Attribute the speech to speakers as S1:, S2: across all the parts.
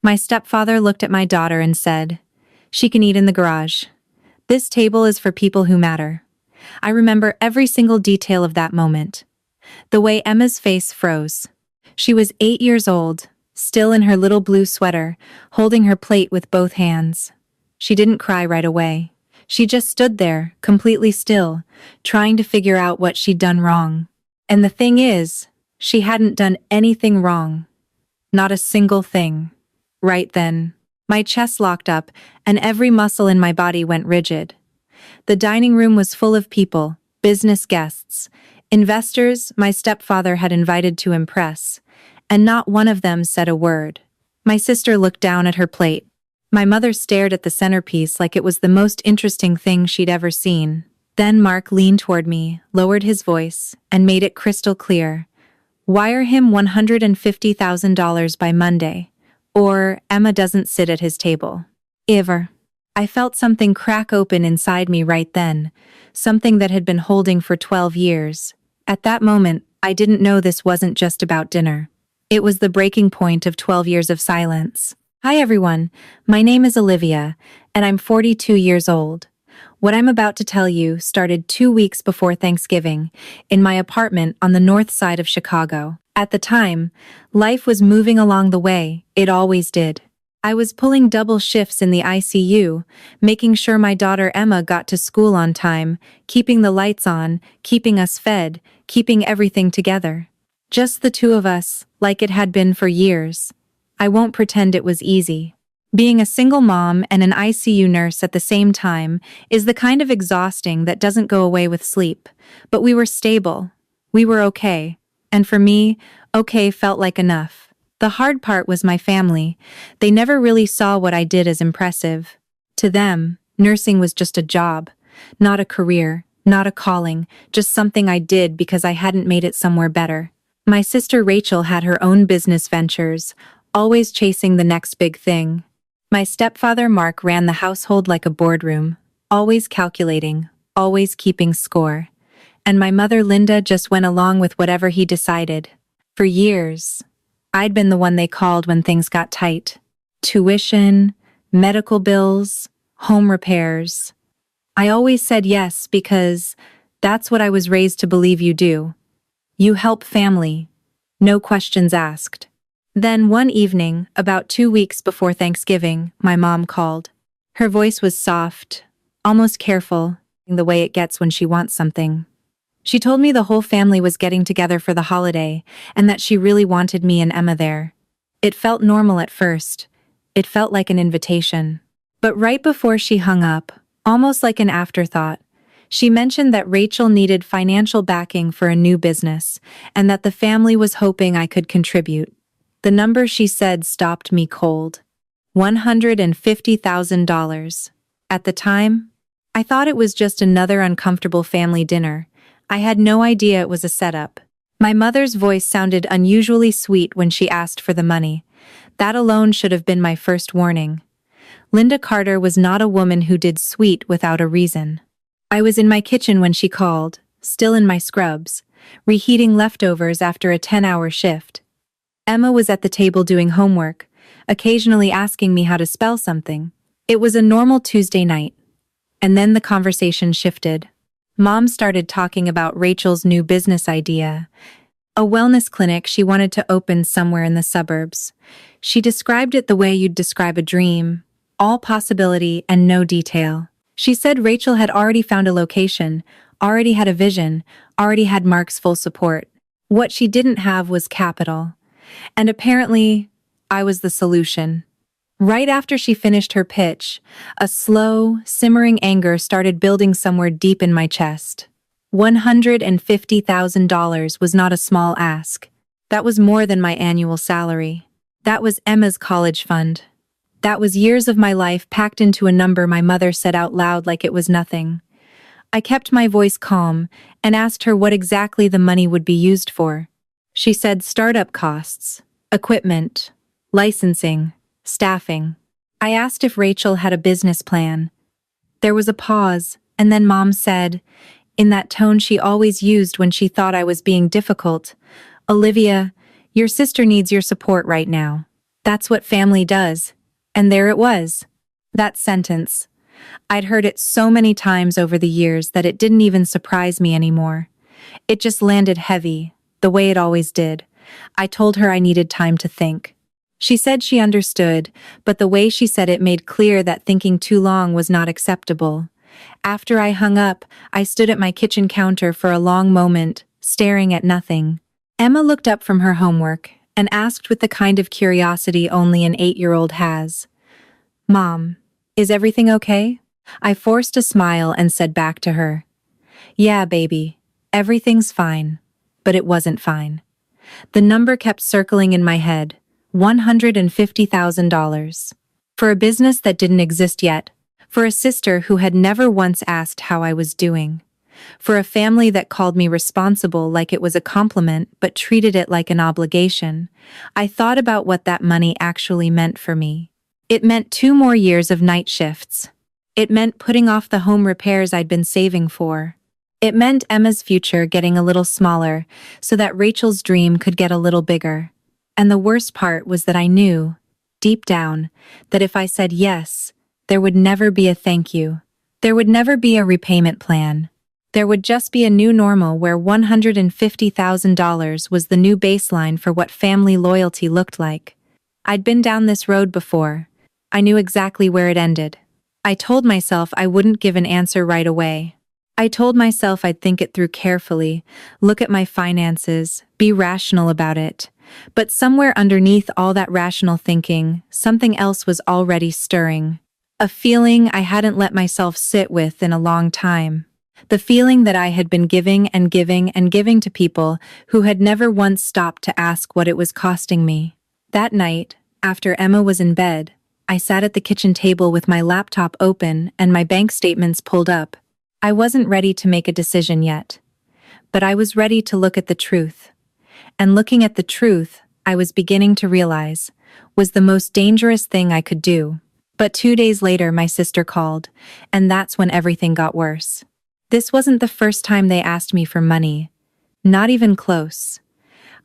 S1: My stepfather looked at my daughter and said, "She can eat in the garage. This table is for people who matter." I remember every single detail of that moment. The way Emma's face froze. She was 8 years old, still in her little blue sweater, holding her plate with both hands. She didn't cry right away. She just stood there, completely still, trying to figure out what she'd done wrong. And the thing is, she hadn't done anything wrong. Not a single thing. Right then, my chest locked up and every muscle in my body went rigid. The dining room was full of people, business guests, investors my stepfather had invited to impress, and not one of them said a word. My sister looked down at her plate. My mother stared at the centerpiece like it was the most interesting thing she'd ever seen. Then Mark leaned toward me, lowered his voice, and made it crystal clear. "Wire him $150,000 by Monday, or Emma doesn't sit at his table. Ever." I felt something crack open inside me right then, something that had been holding for 12 years. At that moment, I didn't know this wasn't just about dinner. It was the breaking point of 12 years of silence. Hi everyone, my name is Olivia, and I'm 42 years old. What I'm about to tell you started 2 weeks before Thanksgiving, in my apartment on the north side of Chicago. At the time, life was moving along the way it always did. I was pulling double shifts in the ICU, making sure my daughter Emma got to school on time, keeping the lights on, keeping us fed, keeping everything together. Just the two of us, like it had been for years. I won't pretend it was easy. Being a single mom and an ICU nurse at the same time is the kind of exhausting that doesn't go away with sleep. But we were stable. We were okay. And for me, okay felt like enough. The hard part was my family. They never really saw what I did as impressive. To them, nursing was just a job, not a career, not a calling, just something I did because I hadn't made it somewhere better. My sister Rachel had her own business ventures, always chasing the next big thing. My stepfather Mark ran the household like a boardroom, always calculating, always keeping score. And my mother Linda just went along with whatever he decided. For years, I'd been the one they called when things got tight. Tuition, medical bills, home repairs. I always said yes because that's what I was raised to believe you do. You help family. No questions asked. Then one evening, about 2 weeks before Thanksgiving, my mom called. Her voice was soft, almost careful, the way it gets when she wants something. She told me the whole family was getting together for the holiday and that she really wanted me and Emma there. It felt normal at first. It felt like an invitation. But right before she hung up, almost like an afterthought, she mentioned that Rachel needed financial backing for a new business and that the family was hoping I could contribute. The number she said stopped me cold. $150,000. At the time, I thought it was just another uncomfortable family dinner. I had no idea it was a setup. My mother's voice sounded unusually sweet when she asked for the money. That alone should have been my first warning. Linda Carter was not a woman who did sweet without a reason. I was in my kitchen when she called, still in my scrubs, reheating leftovers after a 10-hour shift. Emma was at the table doing homework, occasionally asking me how to spell something. It was a normal Tuesday night. And then the conversation shifted. Mom started talking about Rachel's new business idea, a wellness clinic she wanted to open somewhere in the suburbs. She described it the way you'd describe a dream, all possibility and no detail. She said Rachel had already found a location, already had a vision, already had Mark's full support. What she didn't have was capital. And apparently, I was the solution. Right after she finished her pitch, a slow, simmering anger started building somewhere deep in my chest. $150,000 was not a small ask. That was more than my annual salary. That was Emma's college fund. That was years of my life packed into a number my mother said out loud like it was nothing. I kept my voice calm and asked her what exactly the money would be used for. She said startup costs, equipment, licensing, staffing. I asked if Rachel had a business plan. There was a pause, and then Mom said, in that tone she always used when she thought I was being difficult, "Olivia, your sister needs your support right now. That's what family does. And there it was. That sentence. I'd heard it so many times over the years that it didn't even surprise me anymore. It just landed heavy, the way it always did. I told her I needed time to think. She said she understood, but the way she said it made clear that thinking too long was not acceptable. After I hung up, I stood at my kitchen counter for a long moment, staring at nothing. Emma looked up from her homework and asked with the kind of curiosity only an 8-year-old has. "Mom, is everything okay?" I forced a smile and said back to her, "Yeah, baby, everything's fine." But it wasn't fine. The number kept circling in my head, $150,000. For a business that didn't exist yet, for a sister who had never once asked how I was doing, for a family that called me responsible like it was a compliment but treated it like an obligation. I thought about what that money actually meant for me. It meant 2 more years of night shifts. It meant putting off the home repairs I'd been saving for. It meant Emma's future getting a little smaller so that Rachel's dream could get a little bigger. And the worst part was that I knew, deep down, that if I said yes, there would never be a thank you. There would never be a repayment plan. There would just be a new normal where $150,000 was the new baseline for what family loyalty looked like. I'd been down this road before. I knew exactly where it ended. I told myself I wouldn't give an answer right away. I told myself I'd think it through carefully, look at my finances, be rational about it. But somewhere underneath all that rational thinking, something else was already stirring. A feeling I hadn't let myself sit with in a long time. The feeling that I had been giving and giving and giving to people who had never once stopped to ask what it was costing me. That night, after Emma was in bed, I sat at the kitchen table with my laptop open and my bank statements pulled up. I wasn't ready to make a decision yet, but I was ready to look at the truth. And looking at the truth, I was beginning to realize, was the most dangerous thing I could do. But 2 days later, my sister called, and that's when everything got worse. This wasn't the first time they asked me for money. Not even close.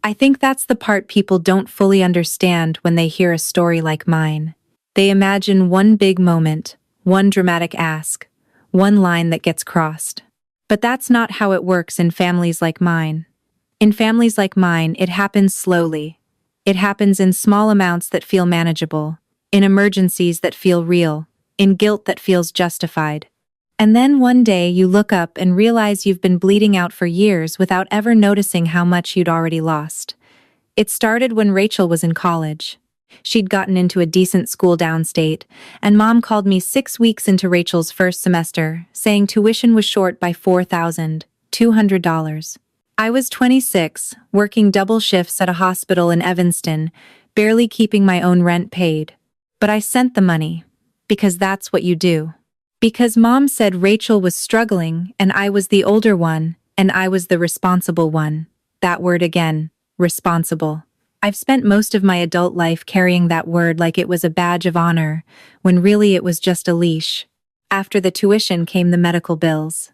S1: I think that's the part people don't fully understand when they hear a story like mine. They imagine one big moment, one dramatic ask, one line that gets crossed. But that's not how it works in families like mine. In families like mine, it happens slowly. It happens in small amounts that feel manageable, in emergencies that feel real, in guilt that feels justified. And then one day you look up and realize you've been bleeding out for years without ever noticing how much you'd already lost. It started when Rachel was in college. She'd gotten into a decent school downstate, and Mom called me 6 weeks into Rachel's first semester, saying tuition was short by $4,200. I was 26, working double shifts at a hospital in Evanston, barely keeping my own rent paid. But I sent the money, because that's what you do. Because Mom said Rachel was struggling, and I was the older one, and I was the responsible one. That word again, responsible. I've spent most of my adult life carrying that word like it was a badge of honor, when really it was just a leash. After the tuition came the medical bills.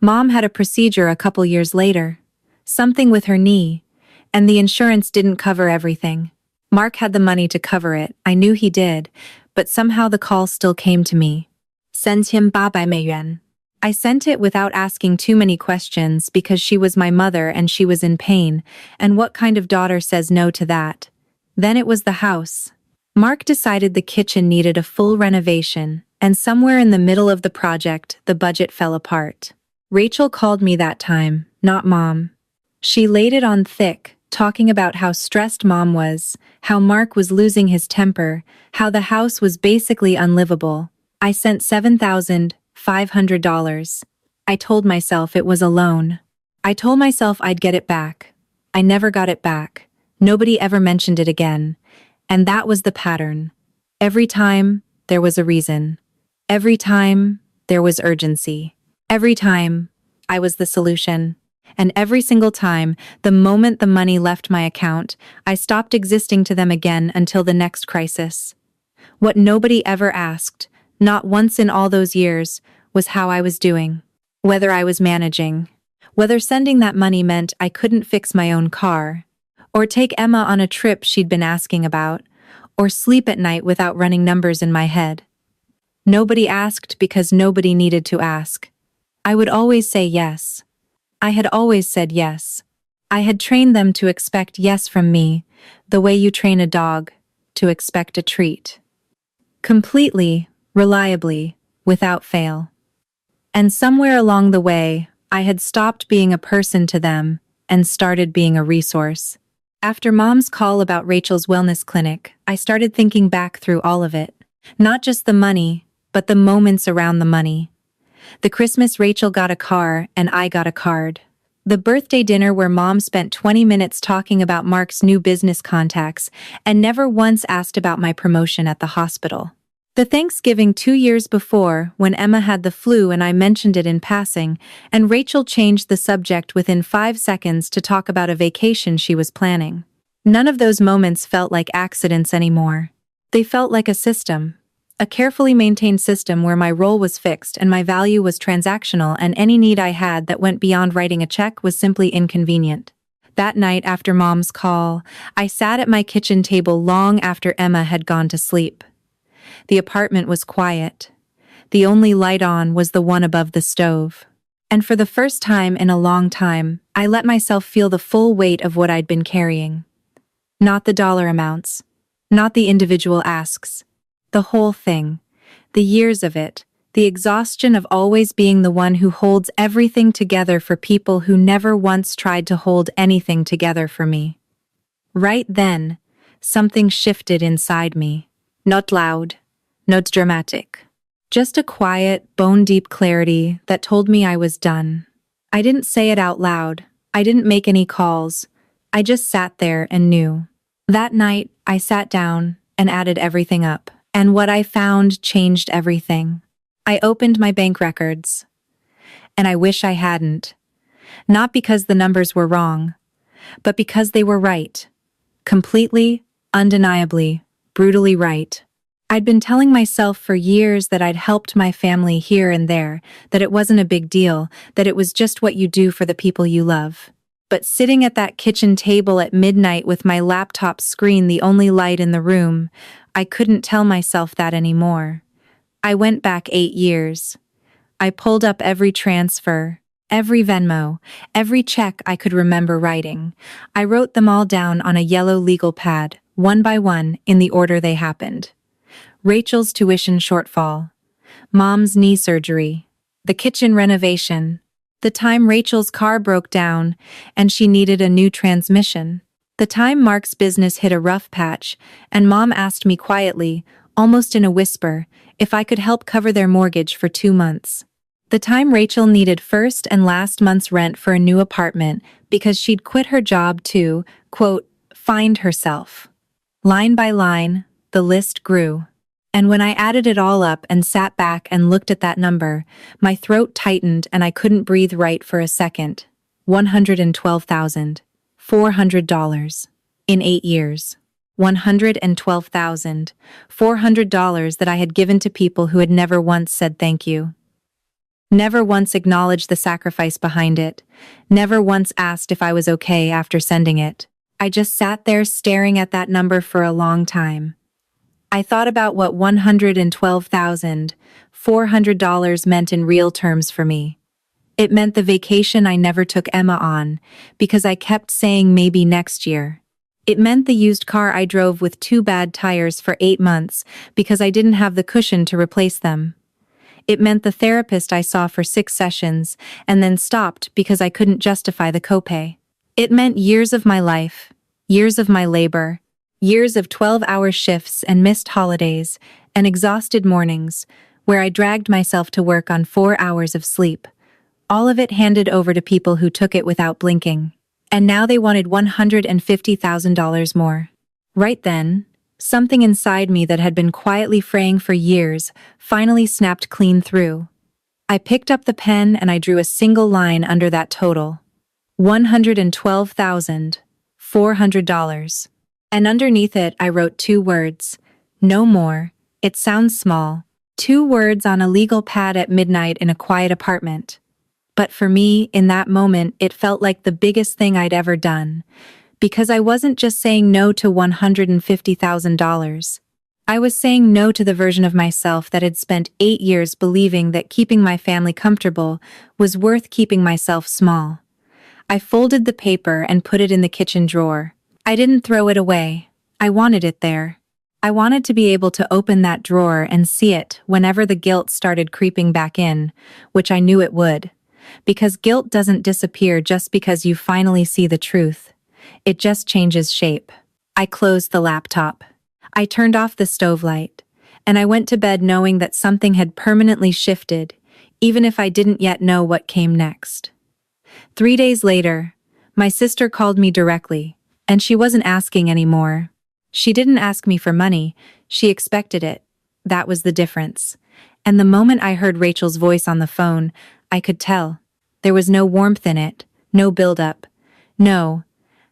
S1: Mom had a procedure a couple years later. Something with her knee, and the insurance didn't cover everything. Mark had the money to cover it, I knew he did, but somehow the call still came to me. 3,800美元. I sent it without asking too many questions because she was my mother and she was in pain, and what kind of daughter says no to that? Then it was the house. Mark decided the kitchen needed a full renovation, and somewhere in the middle of the project, the budget fell apart. Rachel called me that time, not Mom. She laid it on thick, talking about how stressed Mom was, how Mark was losing his temper, how the house was basically unlivable. I sent $7,500. I told myself it was a loan. I told myself I'd get it back. I never got it back. Nobody ever mentioned it again. And that was the pattern. Every time, there was a reason. Every time, there was urgency. Every time, I was the solution. And every single time, the moment the money left my account, I stopped existing to them again until the next crisis. What nobody ever asked, not once in all those years, was how I was doing. Whether I was managing. Whether sending that money meant I couldn't fix my own car. Or take Emma on a trip she'd been asking about. or sleep at night without running numbers in my head. Nobody asked because nobody needed to ask. I would always say yes. I had always said yes. I had trained them to expect yes from me, the way you train a dog to expect a treat. Completely, reliably, without fail. And somewhere along the way, I had stopped being a person to them and started being a resource. After Mom's call about Rachel's wellness clinic, I started thinking back through all of it. Not just the money, but the moments around the money. The Christmas Rachel got a car and I got a card. The birthday dinner where Mom spent 20 minutes talking about Mark's new business contacts and never once asked about my promotion at the hospital. The Thanksgiving 2 years before, when Emma had the flu and I mentioned it in passing, and Rachel changed the subject within 5 seconds to talk about a vacation she was planning. None of those moments felt like accidents anymore. They felt like a system. A carefully maintained system where my role was fixed and my value was transactional, and any need I had that went beyond writing a check was simply inconvenient. That night after Mom's call, I sat at my kitchen table long after Emma had gone to sleep. The apartment was quiet. The only light on was the one above the stove. And for the first time in a long time, I let myself feel the full weight of what I'd been carrying. Not the dollar amounts, not the individual asks. The whole thing, the years of it, the exhaustion of always being the one who holds everything together for people who never once tried to hold anything together for me. Right then, something shifted inside me. Not loud, not dramatic. Just a quiet, bone-deep clarity that told me I was done. I didn't say it out loud. I didn't make any calls. I just sat there and knew. That night, I sat down and added everything up. And what I found changed everything. I opened my bank records. And I wish I hadn't. Not because the numbers were wrong, but because they were right. Completely, undeniably, brutally right. I'd been telling myself for years that I'd helped my family here and there, that it wasn't a big deal, that it was just what you do for the people you love. But sitting at that kitchen table at midnight with my laptop screen the only light in the room, I couldn't tell myself that anymore. I went back 8 years. I pulled up every transfer, every Venmo, every check I could remember writing. I wrote them all down on a yellow legal pad, one by one, in the order they happened. Rachel's tuition shortfall, Mom's knee surgery, the kitchen renovation, the time Rachel's car broke down and she needed a new transmission. The time Mark's business hit a rough patch, and Mom asked me quietly, almost in a whisper, if I could help cover their mortgage for 2 months. The time Rachel needed first and last month's rent for a new apartment because she'd quit her job to, quote, find herself. Line by line, the list grew. And when I added it all up and sat back and looked at that number, my throat tightened and I couldn't breathe right for a second. $112,400 in 8 years. $112,400 that I had given to people who had never once said thank you. Never once acknowledged the sacrifice behind it. Never once asked if I was okay after sending it. I just sat there staring at that number for a long time. I thought about what $112,400 meant in real terms for me. It meant the vacation I never took Emma on, because I kept saying maybe next year. It meant the used car I drove with 2 bad tires for 8 months, because I didn't have the cushion to replace them. It meant the therapist I saw for 6 sessions, and then stopped because I couldn't justify the copay. It meant years of my life, years of my labor, years of 12-hour shifts and missed holidays, and exhausted mornings, where I dragged myself to work on 4 hours of sleep. All of it handed over to people who took it without blinking. And now they wanted $150,000 more. Right then, something inside me that had been quietly fraying for years finally snapped clean through. I picked up the pen and I drew a single line under that total. $112,400. And underneath it I wrote 2 words. No more. It sounds small. 2 words on a legal pad at midnight in a quiet apartment. But for me, in that moment, it felt like the biggest thing I'd ever done. Because I wasn't just saying no to $150,000. I was saying no to the version of myself that had spent 8 years believing that keeping my family comfortable was worth keeping myself small. I folded the paper and put it in the kitchen drawer. I didn't throw it away. I wanted it there. I wanted to be able to open that drawer and see it whenever the guilt started creeping back in, which I knew it would. Because guilt doesn't disappear just because you finally see the truth. It just changes shape. I closed the laptop. I turned off the stove light, and I went to bed knowing that something had permanently shifted, even if I didn't yet know what came next. 3 days later, my sister called me directly, and she wasn't asking anymore. She didn't ask me for money, she expected it. That was the difference. And the moment I heard Rachel's voice on the phone, I could tell. There was no warmth in it, no build-up. No.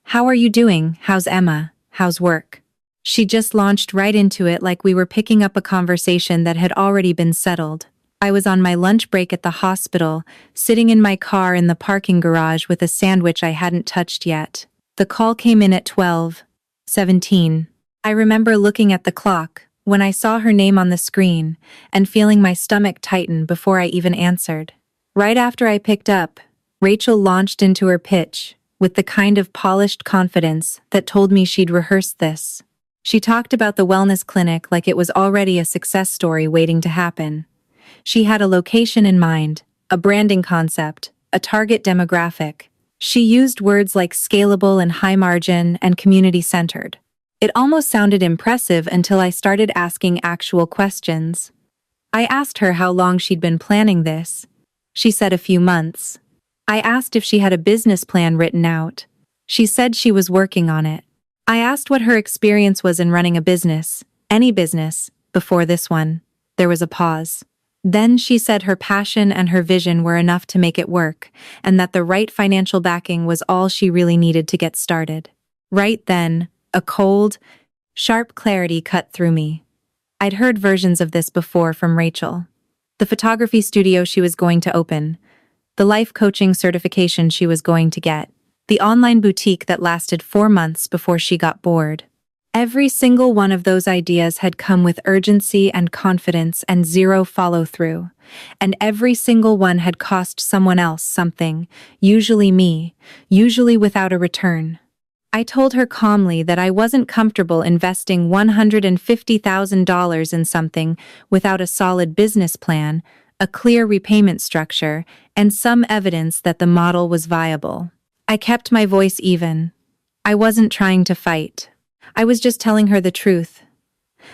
S1: How are you doing? How's Emma? How's work? She just launched right into it like we were picking up a conversation that had already been settled. I was on my lunch break at the hospital, sitting in my car in the parking garage with a sandwich I hadn't touched yet. The call came in at 12:17. I remember looking at the clock when I saw her name on the screen and feeling my stomach tighten before I even answered. Right after I picked up, Rachel launched into her pitch with the kind of polished confidence that told me she'd rehearsed this. She talked about the wellness clinic like it was already a success story waiting to happen. She had a location in mind, a branding concept, a target demographic. She used words like scalable and high margin and community-centered. It almost sounded impressive until I started asking actual questions. I asked her how long she'd been planning this. She said a few months. I asked if she had a business plan written out. She said she was working on it. I asked what her experience was in running a business, any business, before this one. There was a pause. Then she said her passion and her vision were enough to make it work, and that the right financial backing was all she really needed to get started. Right then, a cold, sharp clarity cut through me. I'd heard versions of this before from Rachel. The photography studio she was going to open, the life coaching certification she was going to get, the online boutique that lasted 4 months before she got bored. Every single one of those ideas had come with urgency and confidence and zero follow-through, and every single one had cost someone else something, usually me, usually without a return. I told her calmly that I wasn't comfortable investing $150,000 in something without a solid business plan, a clear repayment structure, and some evidence that the model was viable. I kept my voice even. I wasn't trying to fight. I was just telling her the truth.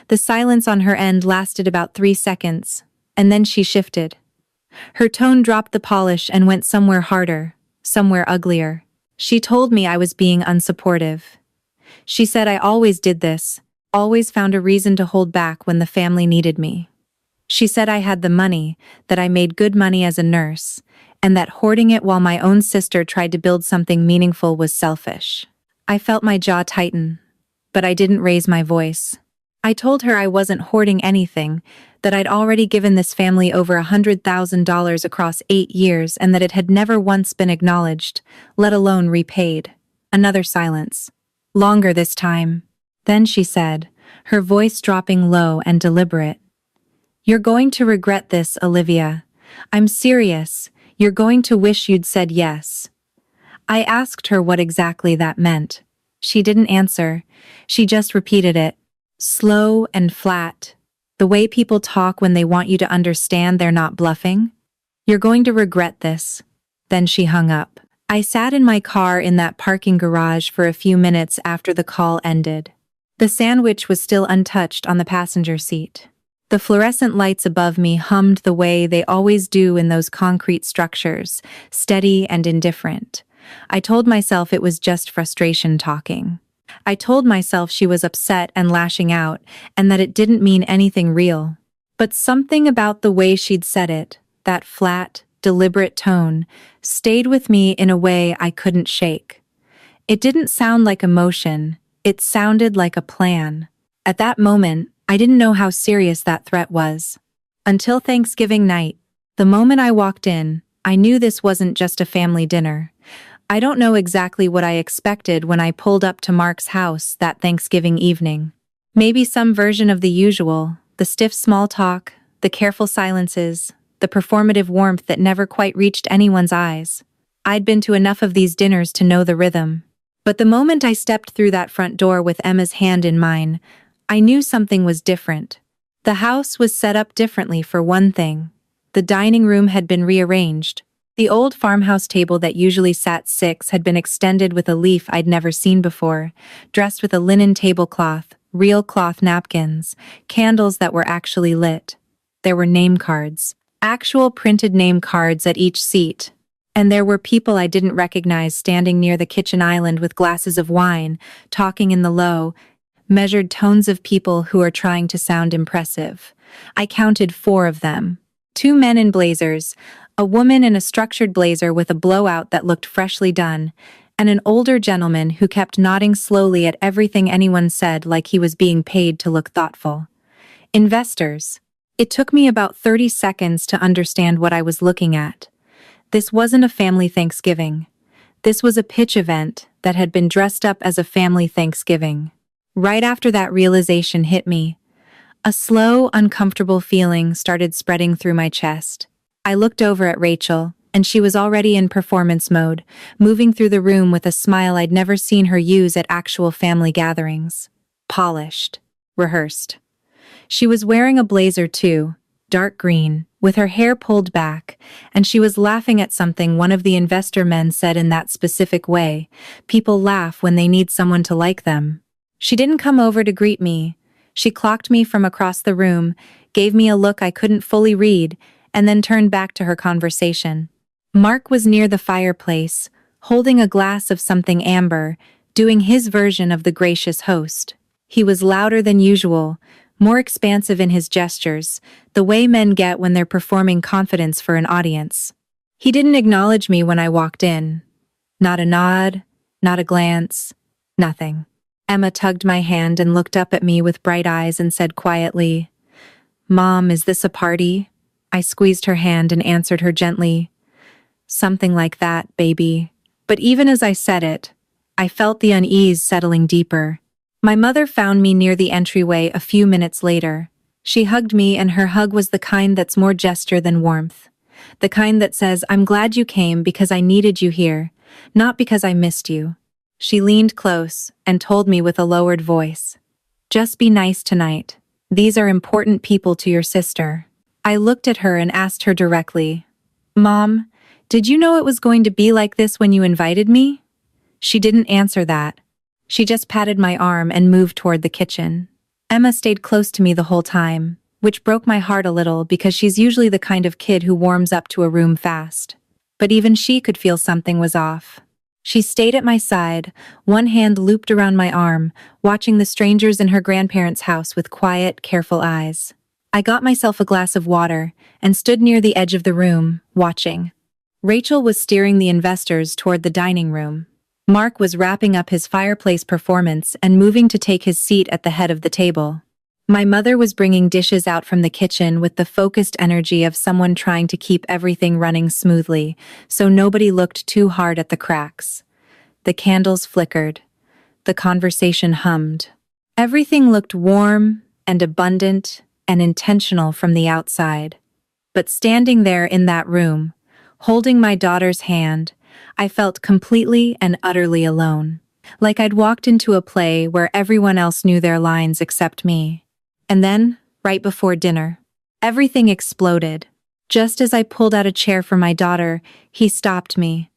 S1: The silence on her end lasted about 3 seconds, and then she shifted. Her tone dropped the polish and went somewhere harder, somewhere uglier. She told me I was being unsupportive. She said I always did this, always found a reason to hold back when the family needed me. She said I had the money, that I made good money as a nurse, and that hoarding it while my own sister tried to build something meaningful was selfish. I felt my jaw tighten, but I didn't raise my voice. I told her I wasn't hoarding anything, that I'd already given this family over $100,000 across 8 years and that it had never once been acknowledged, let alone repaid. Another silence. Longer this time. Then she said, her voice dropping low and deliberate, "You're going to regret this, Olivia. I'm serious. You're going to wish you'd said yes." I asked her what exactly that meant. She didn't answer. She just repeated it. Slow and flat. The way people talk when they want you to understand they're not bluffing. "You're going to regret this." Then she hung up. I sat in my car in that parking garage for a few minutes after the call ended. The sandwich was still untouched on the passenger seat. The fluorescent lights above me hummed the way they always do in those concrete structures, steady and indifferent. I told myself it was just frustration talking. I told myself she was upset and lashing out, and that it didn't mean anything real. But something about the way she'd said it, that flat, deliberate tone, stayed with me in a way I couldn't shake. It didn't sound like emotion, it sounded like a plan. At that moment, I didn't know how serious that threat was. Until Thanksgiving night, the moment I walked in, I knew this wasn't just a family dinner. I don't know exactly what I expected when I pulled up to Mark's house that Thanksgiving evening. Maybe some version of the usual, the stiff small talk, the careful silences, the performative warmth that never quite reached anyone's eyes. I'd been to enough of these dinners to know the rhythm. But the moment I stepped through that front door with Emma's hand in mine, I knew something was different. The house was set up differently for one thing. The dining room had been rearranged. The old farmhouse table that usually sat six had been extended with a leaf I'd never seen before, dressed with a linen tablecloth, real cloth napkins, candles that were actually lit. There were name cards, actual printed name cards at each seat. And there were people I didn't recognize standing near the kitchen island with glasses of wine, talking in the low, measured tones of people who are trying to sound impressive. I counted 4 of them. 2 men in blazers, a woman in a structured blazer with a blowout that looked freshly done, and an older gentleman who kept nodding slowly at everything anyone said like he was being paid to look thoughtful. Investors. It took me about 30 seconds to understand what I was looking at. This wasn't a family Thanksgiving. This was a pitch event that had been dressed up as a family Thanksgiving. Right after that realization hit me, a slow, uncomfortable feeling started spreading through my chest. I looked over at Rachel, and she was already in performance mode, moving through the room with a smile I'd never seen her use at actual family gatherings. Polished. Rehearsed. She was wearing a blazer too, dark green, with her hair pulled back, and she was laughing at something one of the investor men said in that specific way. People laugh when they need someone to like them. She didn't come over to greet me. She clocked me from across the room, gave me a look I couldn't fully read, and then turned back to her conversation. Mark was near the fireplace, holding a glass of something amber, doing his version of the gracious host. He was louder than usual, more expansive in his gestures, the way men get when they're performing confidence for an audience. He didn't acknowledge me when I walked in. Not a nod, not a glance, nothing. Emma tugged my hand and looked up at me with bright eyes and said quietly, "Mom, is this a party?" I squeezed her hand and answered her gently, "Something like that, baby." But even as I said it, I felt the unease settling deeper. My mother found me near the entryway a few minutes later. She hugged me, and her hug was the kind that's more gesture than warmth. The kind that says, "I'm glad you came because I needed you here, not because I missed you." She leaned close and told me with a lowered voice, "Just be nice tonight. These are important people to your sister." I looked at her and asked her directly, "Mom, did you know it was going to be like this when you invited me?" She didn't answer that. She just patted my arm and moved toward the kitchen. Emma stayed close to me the whole time, which broke my heart a little because she's usually the kind of kid who warms up to a room fast. But even she could feel something was off. She stayed at my side, one hand looped around my arm, watching the strangers in her grandparents' house with quiet, careful eyes. I got myself a glass of water and stood near the edge of the room, watching. Rachel was steering the investors toward the dining room. Mark was wrapping up his fireplace performance and moving to take his seat at the head of the table. My mother was bringing dishes out from the kitchen with the focused energy of someone trying to keep everything running smoothly, so nobody looked too hard at the cracks. The candles flickered. The conversation hummed. Everything looked warm and abundant and intentional from the outside. But standing there in that room, holding my daughter's hand, I felt completely and utterly alone. Like I'd walked into a play where everyone else knew their lines except me. And then, right before dinner, everything exploded. Just as I pulled out a chair for my daughter, he stopped me.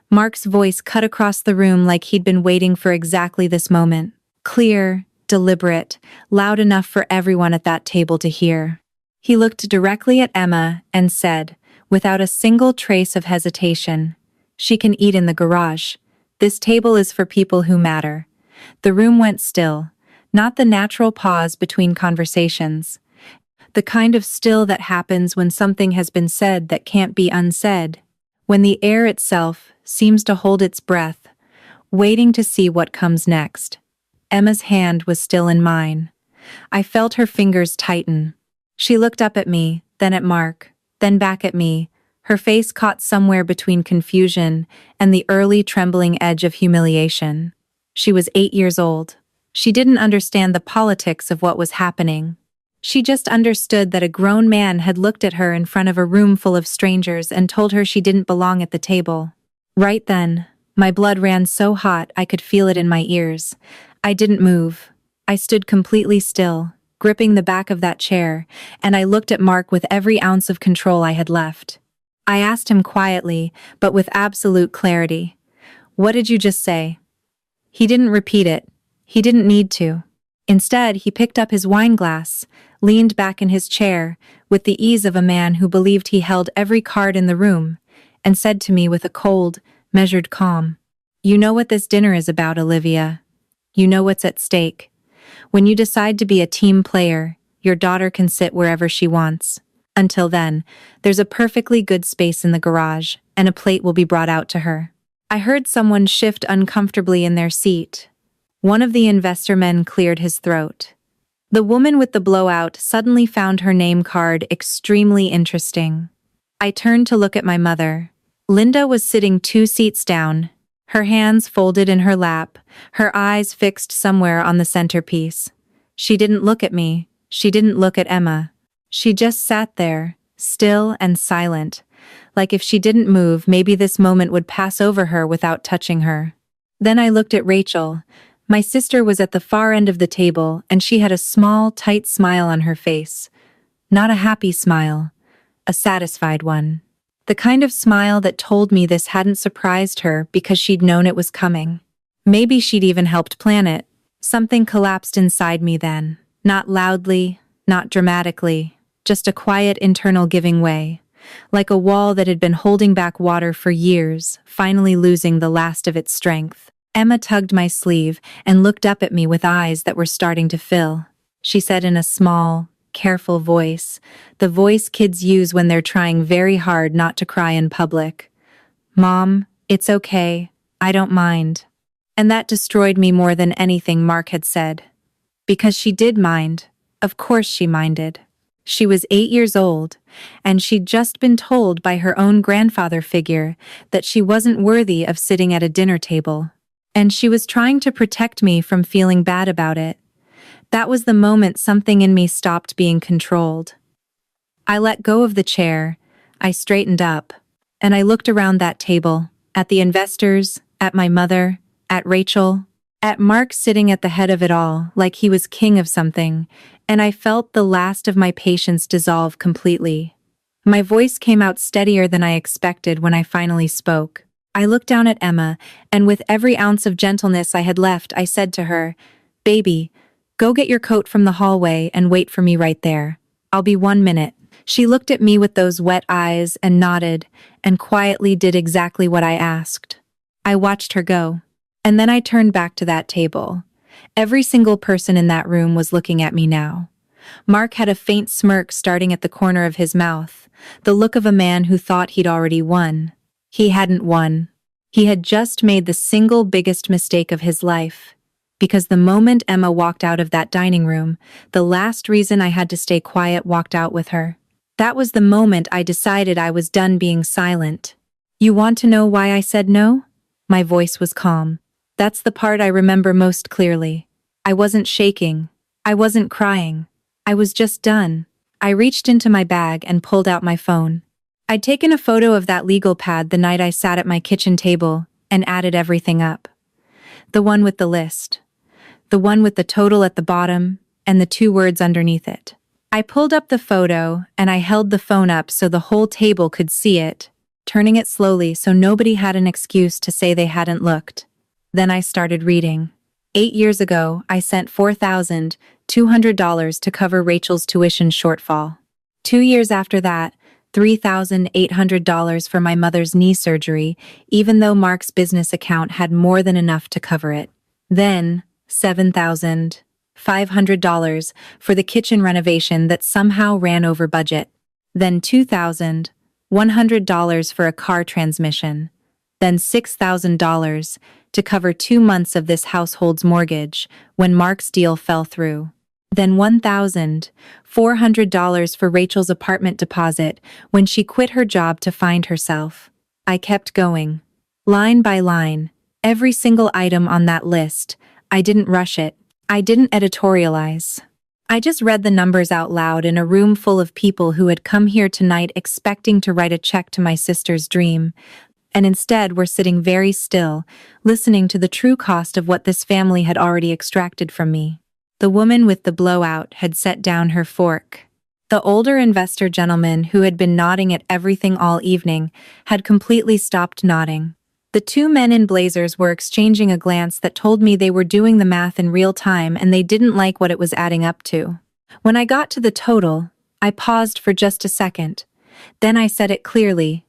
S1: Mark's voice cut across the room like he'd been waiting for exactly this moment. Clear, deliberate, loud enough for everyone at that table to hear. He looked directly at Emma and said, without a single trace of hesitation, "She can eat in the garage. This table is for people who matter." The room went still, not the natural pause between conversations. The kind of still that happens when something has been said that can't be unsaid. When the air itself seems to hold its breath, waiting to see what comes next. Emma's hand was still in mine. I felt her fingers tighten. She looked up at me, then at Mark, then back at me, her face caught somewhere between confusion and the early trembling edge of humiliation. She was 8 years old. She didn't understand the politics of what was happening. She just understood that a grown man had looked at her in front of a room full of strangers and told her she didn't belong at the table. Right then, my blood ran so hot I could feel it in my ears. I didn't move. I stood completely still, gripping the back of that chair, and I looked at Mark with every ounce of control I had left. I asked him quietly, but with absolute clarity, "What did you just say?" He didn't repeat it. He didn't need to. Instead, he picked up his wine glass, leaned back in his chair, with the ease of a man who believed he held every card in the room, and said to me with a cold, measured calm, "You know what this dinner is about, Olivia. You know what's at stake. When you decide to be a team player, your daughter can sit wherever she wants. Until then, there's a perfectly good space in the garage, and a plate will be brought out to her." I heard someone shift uncomfortably in their seat. One of the investor men cleared his throat. The woman with the blowout suddenly found her name card extremely interesting. I turned to look at my mother. Linda was sitting 2 seats down, her hands folded in her lap, her eyes fixed somewhere on the centerpiece. She didn't look at me. She didn't look at Emma. She just sat there, still and silent, like if she didn't move, maybe this moment would pass over her without touching her. Then I looked at Rachel. My sister was at the far end of the table, and she had a small, tight smile on her face. Not a happy smile, a satisfied one. The kind of smile that told me this hadn't surprised her because she'd known it was coming. Maybe she'd even helped plan it. Something collapsed inside me then. Not loudly, not dramatically, just a quiet internal giving way. Like a wall that had been holding back water for years, finally losing the last of its strength. Emma tugged my sleeve and looked up at me with eyes that were starting to fill. She said in a small, careful voice, the voice kids use when they're trying very hard not to cry in public, "Mom, it's okay. I don't mind." And that destroyed me more than anything Mark had said. Because she did mind. Of course she minded. She was 8 years old, and she'd just been told by her own grandfather figure that she wasn't worthy of sitting at a dinner table. And she was trying to protect me from feeling bad about it. That was the moment something in me stopped being controlled. I let go of the chair, I straightened up, and I looked around that table, at the investors, at my mother, at Rachel, at Mark sitting at the head of it all, like he was king of something, and I felt the last of my patience dissolve completely. My voice came out steadier than I expected when I finally spoke. I looked down at Emma, and with every ounce of gentleness I had left, I said to her, "Baby, go get your coat from the hallway and wait for me right there. I'll be 1 minute." She looked at me with those wet eyes and nodded, and quietly did exactly what I asked. I watched her go. And then I turned back to that table. Every single person in that room was looking at me now. Mark had a faint smirk starting at the corner of his mouth, the look of a man who thought he'd already won. He hadn't won. He had just made the single biggest mistake of his life. Because the moment Emma walked out of that dining room, the last reason I had to stay quiet walked out with her. That was the moment I decided I was done being silent. "You want to know why I said no?" My voice was calm. That's the part I remember most clearly. I wasn't shaking. I wasn't crying. I was just done. I reached into my bag and pulled out my phone. I'd taken a photo of that legal pad the night I sat at my kitchen table and added everything up. The one with the list. The one with the total at the bottom and the 2 words underneath it. I pulled up the photo and I held the phone up so the whole table could see it, turning it slowly so nobody had an excuse to say they hadn't looked. Then I started reading. 8 years ago, I sent $4,200 to cover Rachel's tuition shortfall. 2 years after that, $3,800 for my mother's knee surgery, even though Mark's business account had more than enough to cover it. Then, $7,500 for the kitchen renovation that somehow ran over budget. Then $2,100 for a car transmission. Then $6,000 to cover 2 months of this household's mortgage when Mark's deal fell through. then $1,400 for Rachel's apartment deposit when she quit her job to find herself. I kept going. Line by line, every single item on that list. I didn't rush it. I didn't editorialize. I just read the numbers out loud in a room full of people who had come here tonight expecting to write a check to my sister's dream, and instead were sitting very still, listening to the true cost of what this family had already extracted from me. The woman with the blowout had set down her fork. The older investor gentleman who had been nodding at everything all evening had completely stopped nodding. The two men in blazers were exchanging a glance that told me they were doing the math in real time and they didn't like what it was adding up to. When I got to the total, I paused for just a second. Then I said it clearly,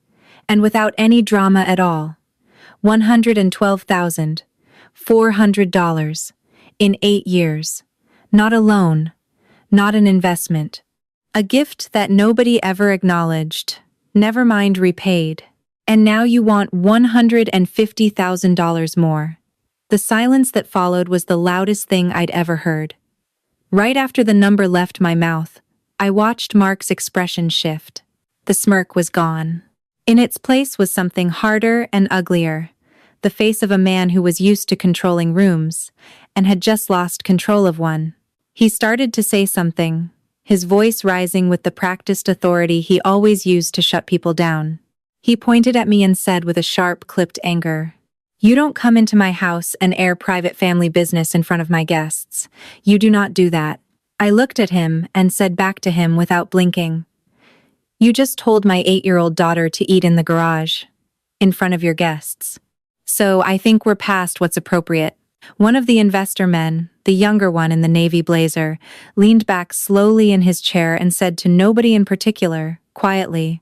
S1: and without any drama at all. $112,400 in 8 years. Not a loan, not an investment. A gift that nobody ever acknowledged, never mind repaid. And now you want $150,000 more. The silence that followed was the loudest thing I'd ever heard. Right after the number left my mouth, I watched Mark's expression shift. The smirk was gone. In its place was something harder and uglier, the face of a man who was used to controlling rooms, and had just lost control of one. He started to say something, his voice rising with the practiced authority he always used to shut people down. He pointed at me and said with a sharp, clipped anger, "You don't come into my house and air private family business in front of my guests. You do not do that." I looked at him and said back to him without blinking, "You just told my 8-year-old daughter to eat in the garage, in front of your guests. So I think we're past what's appropriate." One of the investor men, the younger one in the navy blazer, leaned back slowly in his chair and said to nobody in particular, quietly,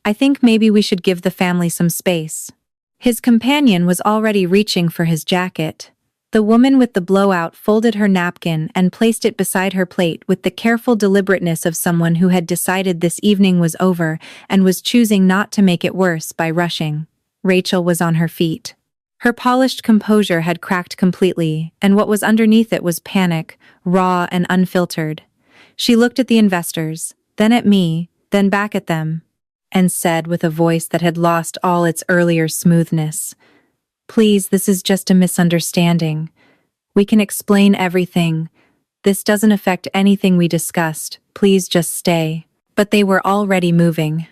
S1: "I think maybe we should give the family some space." His companion was already reaching for his jacket. The woman with the blowout folded her napkin and placed it beside her plate with the careful deliberateness of someone who had decided this evening was over and was choosing not to make it worse by rushing. Rachel was on her feet. Her polished composure had cracked completely, and what was underneath it was panic, raw and unfiltered. She looked at the investors, then at me, then back at them, and said with a voice that had lost all its earlier smoothness, "Please, this is just a misunderstanding. We can explain everything. This doesn't affect anything we discussed. Please just stay." But they were already moving.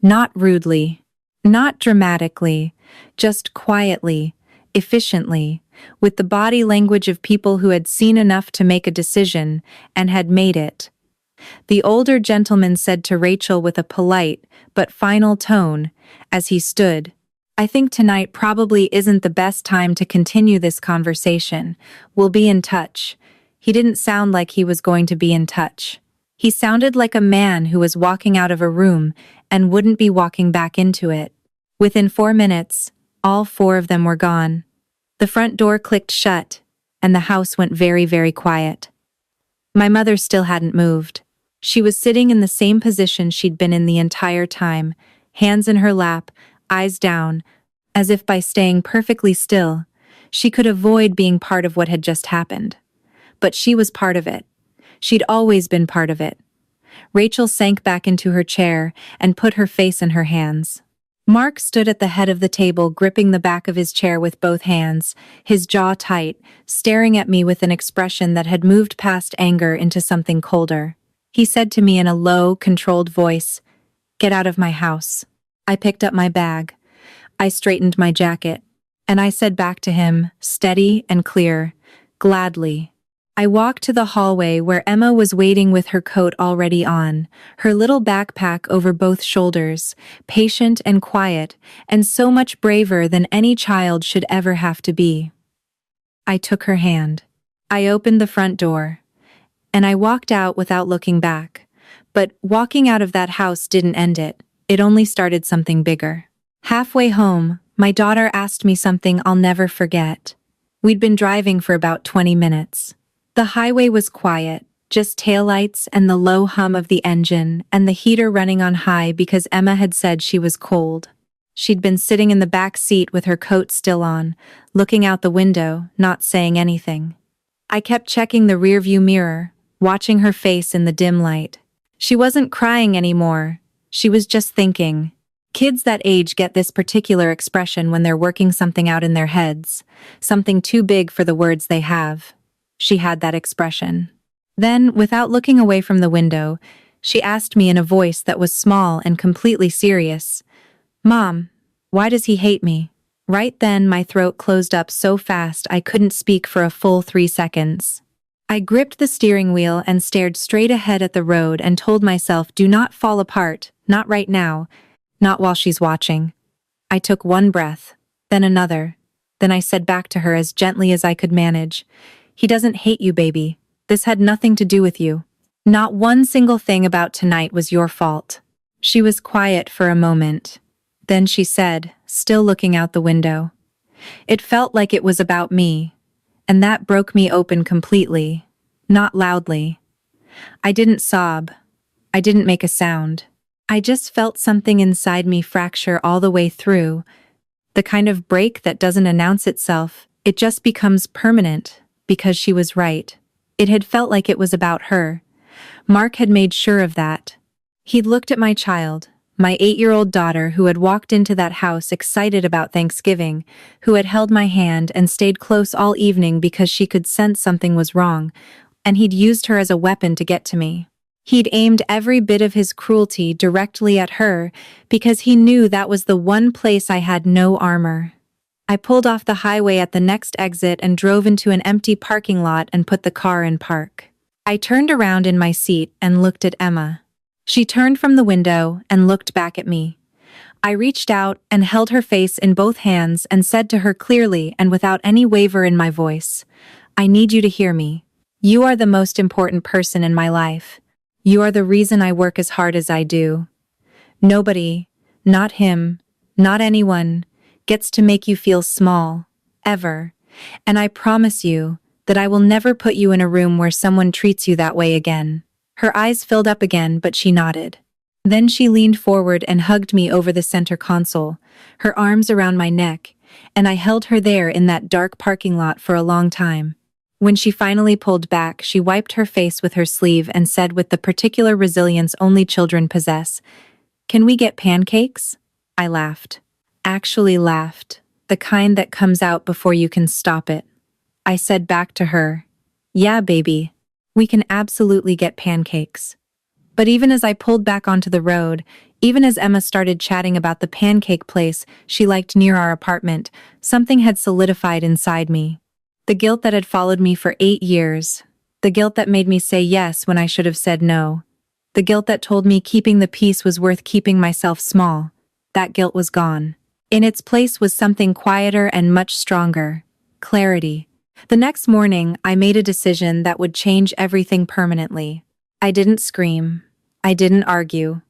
S1: Not rudely, not dramatically, just quietly, efficiently, with the body language of people who had seen enough to make a decision and had made it. The older gentleman said to Rachel with a polite but final tone, as he stood, "I think tonight probably isn't the best time to continue this conversation. We'll be in touch." He didn't sound like he was going to be in touch. He sounded like a man who was walking out of a room and wouldn't be walking back into it. Within 4 minutes, all 4 of them were gone. The front door clicked shut, and the house went very, very quiet. My mother still hadn't moved. She was sitting in the same position she'd been in the entire time, hands in her lap, eyes down, as if by staying perfectly still, she could avoid being part of what had just happened. But she was part of it. She'd always been part of it. Rachel sank back into her chair and put her face in her hands. Mark stood at the head of the table, gripping the back of his chair with both hands, his jaw tight, staring at me with an expression that had moved past anger into something colder. He said to me in a low, controlled voice, "Get out of my house." I picked up my bag. I straightened my jacket. And I said back to him, steady and clear, "Gladly." I walked to the hallway where Emma was waiting with her coat already on, her little backpack over both shoulders, patient and quiet, and so much braver than any child should ever have to be. I took her hand. I opened the front door. And I walked out without looking back. But walking out of that house didn't end it. It only started something bigger. Halfway home, my daughter asked me something I'll never forget. We'd been driving for about 20 minutes. The highway was quiet, just taillights and the low hum of the engine and the heater running on high because Emma had said she was cold. She'd been sitting in the back seat with her coat still on, looking out the window, not saying anything. I kept checking the rearview mirror, watching her face in the dim light. She wasn't crying anymore. She was just thinking. Kids that age get this particular expression when they're working something out in their heads, something too big for the words they have. She had that expression. Then, without looking away from the window, she asked me in a voice that was small and completely serious, "Mom, why does he hate me?" Right then, my throat closed up so fast I couldn't speak for a full 3 seconds. I gripped the steering wheel and stared straight ahead at the road and told myself, do not fall apart, not right now, not while she's watching. I took one breath, then another. Then I said back to her as gently as I could manage, "He doesn't hate you, baby. This had nothing to do with you. Not one single thing about tonight was your fault." She was quiet for a moment. Then she said, still looking out the window, "It felt like it was about me, and that broke me open completely, not loudly. I didn't sob. I didn't make a sound. I just felt something inside me fracture all the way through, the kind of break that doesn't announce itself, it just becomes permanent, because she was right. It had felt like it was about her. Mark had made sure of that. He'd looked at my child, my 8-year-old daughter who had walked into that house excited about Thanksgiving, who had held my hand and stayed close all evening because she could sense something was wrong, and he'd used her as a weapon to get to me. He'd aimed every bit of his cruelty directly at her because he knew that was the one place I had no armor. I pulled off the highway at the next exit and drove into an empty parking lot and put the car in park. I turned around in my seat and looked at Emma. She turned from the window and looked back at me. I reached out and held her face in both hands and said to her clearly and without any waver in my voice, "I need you to hear me. You are the most important person in my life. You are the reason I work as hard as I do. Nobody, not him, not anyone, gets to make you feel small, ever. And I promise you that I will never put you in a room where someone treats you that way again." Her eyes filled up again, but she nodded. Then she leaned forward and hugged me over the center console, her arms around my neck, and I held her there in that dark parking lot for a long time. When she finally pulled back, she wiped her face with her sleeve and said with the particular resilience only children possess, "Can we get pancakes?" I laughed. Actually laughed, the kind that comes out before you can stop it. I said back to her, "Yeah, baby, we can absolutely get pancakes." But even as I pulled back onto the road, even as Emma started chatting about the pancake place she liked near our apartment, something had solidified inside me. The guilt that had followed me for 8 years. The guilt that made me say yes when I should have said no. The guilt that told me keeping the peace was worth keeping myself small. That guilt was gone. In its place was something quieter and much stronger. Clarity. The next morning, I made a decision that would change everything permanently. I didn't scream. I didn't argue.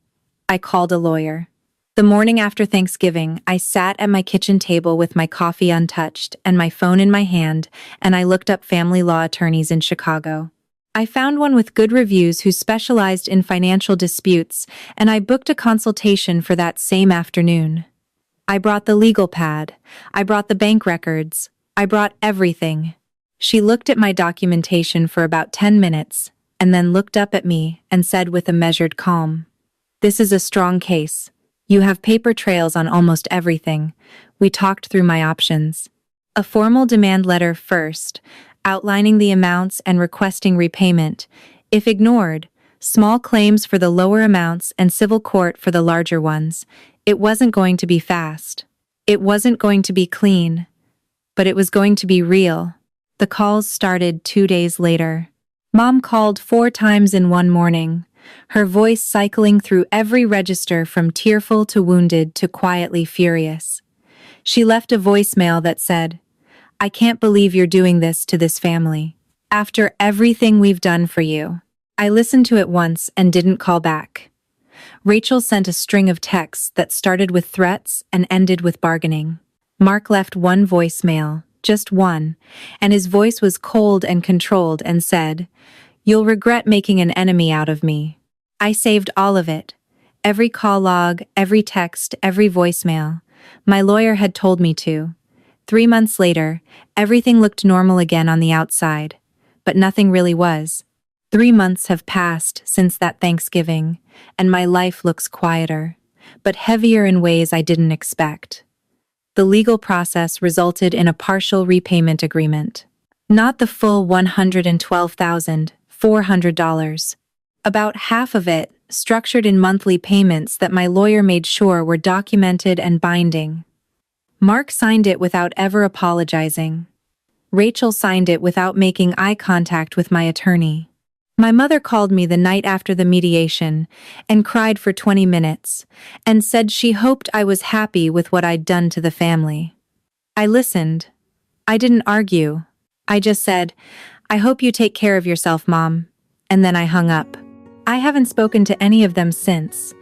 S1: I called a lawyer. The morning after Thanksgiving, I sat at my kitchen table with my coffee untouched and my phone in my hand, and I looked up family law attorneys in Chicago. I found one with good reviews who specialized in financial disputes, and I booked a consultation for that same afternoon. I brought the legal pad. I brought the bank records. I brought everything. She looked at my documentation for about 10 minutes, and then looked up at me and said with a measured calm, "This is a strong case. You have paper trails on almost everything." We talked through my options. A formal demand letter first, outlining the amounts and requesting repayment. If ignored, small claims for the lower amounts and civil court for the larger ones. It wasn't going to be fast. It wasn't going to be clean. But it was going to be real. The calls started 2 days later. Mom called 4 times in one morning, her voice cycling through every register from tearful to wounded to quietly furious. She left a voicemail that said, "I can't believe you're doing this to this family. After everything we've done for you." I listened to it once and didn't call back. Rachel sent a string of texts that started with threats and ended with bargaining. Mark left one voicemail, just one, and his voice was cold and controlled and said, "You'll regret making an enemy out of me." I saved all of it. Every call log, every text, every voicemail. My lawyer had told me to. 3 months later, everything looked normal again on the outside. But nothing really was. 3 months have passed since that Thanksgiving, and my life looks quieter, but heavier in ways I didn't expect. The legal process resulted in a partial repayment agreement. Not the full $112,400. About half of it, structured in monthly payments that my lawyer made sure were documented and binding. Mark signed it without ever apologizing. Rachel signed it without making eye contact with my attorney. My mother called me the night after the mediation and cried for 20 minutes and said she hoped I was happy with what I'd done to the family. I listened. I didn't argue. I just said, "I hope you take care of yourself, Mom," and then I hung up. I haven't spoken to any of them since.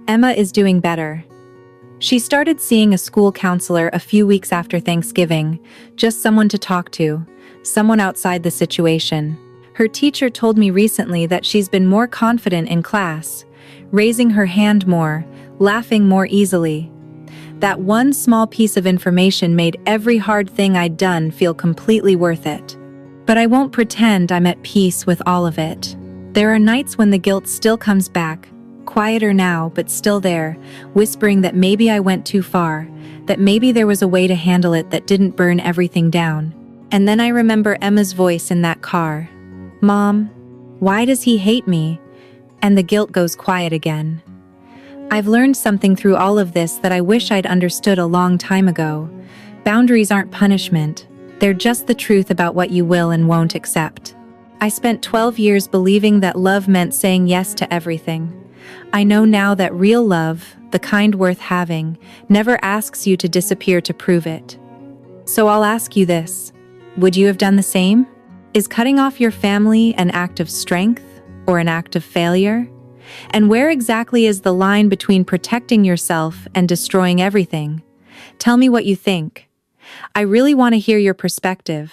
S1: Emma is doing better. She started seeing a school counselor a few weeks after Thanksgiving, just someone to talk to, someone outside the situation. Her teacher told me recently that she's been more confident in class, raising her hand more, laughing more easily. That one small piece of information made every hard thing I'd done feel completely worth it. But I won't pretend I'm at peace with all of it. There are nights when the guilt still comes back, quieter now but still there, whispering that maybe I went too far, that maybe there was a way to handle it that didn't burn everything down. And then I remember Emma's voice in that car. "Mom, why does he hate me?" And the guilt goes quiet again. I've learned something through all of this that I wish I'd understood a long time ago. Boundaries aren't punishment. They're just the truth about what you will and won't accept. I spent 12 years believing that love meant saying yes to everything. I know now that real love, the kind worth having, never asks you to disappear to prove it. So I'll ask you this. Would you have done the same? Is cutting off your family an act of strength or an act of failure? And where exactly is the line between protecting yourself and destroying everything? Tell me what you think. I really want to hear your perspective.